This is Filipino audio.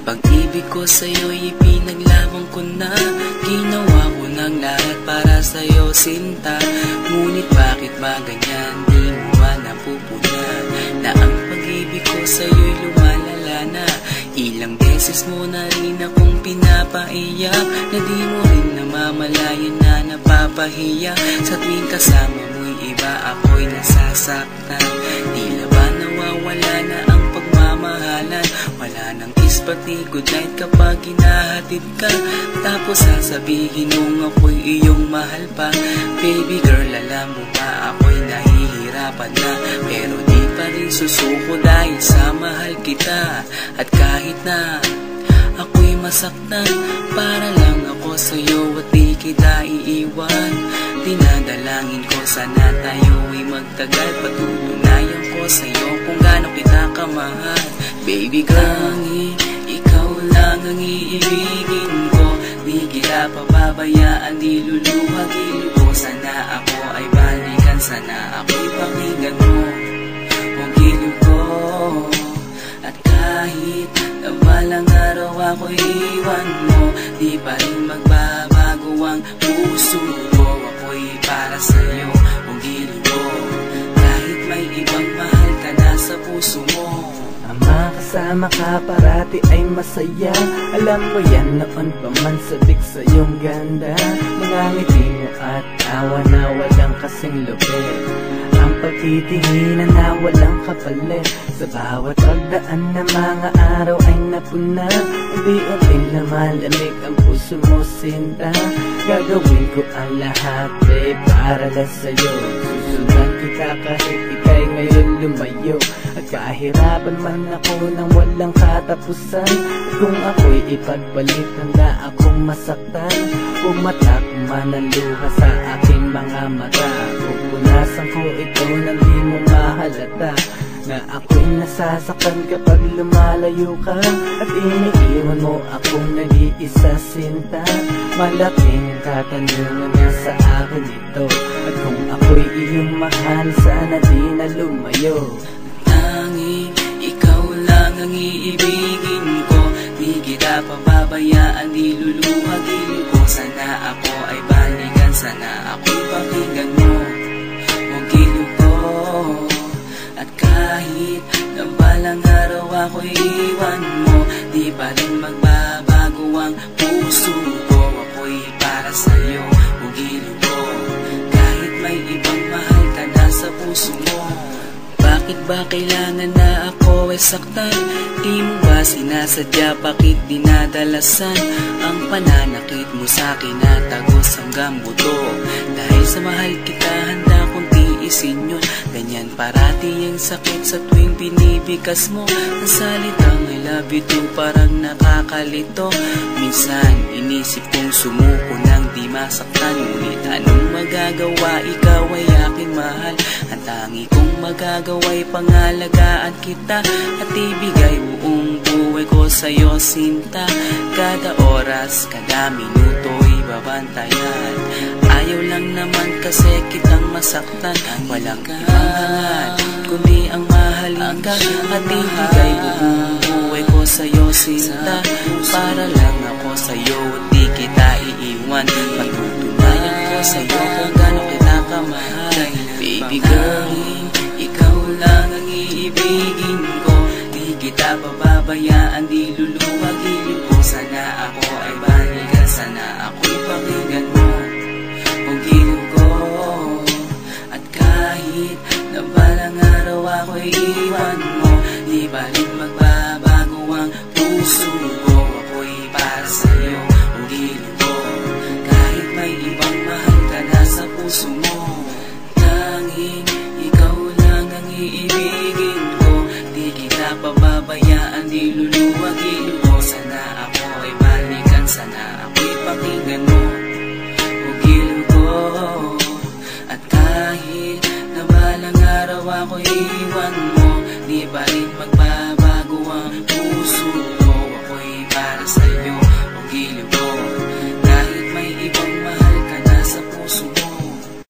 Pag-ibig ko sa'yo'y ipinaglaban ko na. Ginawa ko ng lahat para sa'yo, sinta. Ngunit bakit ba ganyan? Di mo ba napupunan na ang pag-ibig ko sa'yo'y lumalala na? Ilang beses mo na rin akong pinapaiyak, na di mo rin namamalayan na napapahiya. Sa tuwing kasama mo'y iba, ako'y nasasaktan. Tila ba nawawala na ang pagmamahalan? Wala nang kiss pati good night kapag hinahatid ka. Tapos sasabihin mong ako'y iyong mahal pa. Baby girl, alam mo ba ako'y nahihirapan na, pero di pa rin susuko dahil sa mahal kita. At kahit na ako'y masaktan, para lang ako sa'yo at di kita iiwan. Dinadalangin ko sana tayo'y magtagal. Patutunayan ko sa'yo kung gaano kita kamahal. Baby girl, ikaw lang ang iibigin ko. Di kita pababayaan, di luluhagin ko. Sana ako ay balikan, sana ako'y pakinggan mo ang giliw ko. At kahit na balang araw ako'y iwan mo, di pa rin magbabago ang puso ko. Ako'y para sa'yo, ang giliw ko. Kahit may ibang mahal ka na sa puso mo. Ang makasama ka parati ay masaya. Alam mo yan, noon pa man sabik sa iyong ganda. Mga ngiti mo at tawa na walang kasing lupit. Ang pagtitinginan na walang kapalit. Sa bawat pagdaan na mga araw ay napuna. Unti-unting lumalamig ang puso mo, sinta. Gagawin ko ang lahat, babe, para lang sa'yo. Susundan kita kahit ika'y ngayon lumayo. At kahirapan man ako nang walang katapusan. At kung ako'y ipagbalik, handa akong masaktan. Pumatak man ang luha sa aking mga mata. Pupunasan ko ito nang di mo mahalata, na ako'y nasasaktan kapag lumalayo ka. At iniiwan mo akong nag-iisa, sinta. Malaking katanungan na sa akin ito. At kung ako'y iyong mahal, sana di na lumayo. Tanging ikaw lang ang iibigin ko. Di kita pababayaan, di luluhagin ko. Sana ako ay balikan, sana ako'y pakinggan mo ang giliw ko. At kahit na balang araw ako'y iwan mo, di pa rin magbabago ang puso ko. Ako'y para sa'yo, ang giliw ko. Kahit may ibang mahal ka na sa puso mo. Bakit ba kailangan na ako ay saktan? Di mo ba sinasadya, bakit dinadalasan? Ang pananakit mo sa'kin na tagos hanggang buto. Dahil sa mahal kita, handa kong tiisin yun. Ganyan parati ang sakit sa tuwing binibigas mo. Ang salitang I love you too parang nakakalito. Minsan inisip kong sumuko nang di masaktan. Ngunit anong magagawa, ikaw ay aking mahal. Ang tangi kong magagawa'y pangalagaan kita. At ibigay buong buhay ko sa'yo, sinta. Kada oras, kada minuto'y babantayan. Ayaw lang naman kasi kitang masaktan. Walang ibang kundi ang mahalin ka. At ibigay buong buhay ko sa'yo, sinta. Para lang ako sa'yo at di kita iiwan. Patutunayan ko sa'yo kung gaano kita kamahal. Baby girl, ikaw lang ang iibigin ko. Di kita pababayaan, di luluhagin ko. Sana ako ay balikan, sana ako'y pakinggan mo ang giliw ko. At kahit na balang araw ako'y iwan mo, di pa rin magbabago ang puso ko. Ako'y para sa'yo, ang giliw ko. Kahit may ibang mahal ka na sa puso mo. Tanging ikaw lang ang iibigin ko. Di kita pababayaan, di luluhagin ko. Sana ako ay balikan, sana ako'y pakinggan mo ang giliw ko. At kahit na balang araw ako'y iwan mo, di pa rin magbabago ang puso ko. Ako'y para sa'yo, ang giliw ko.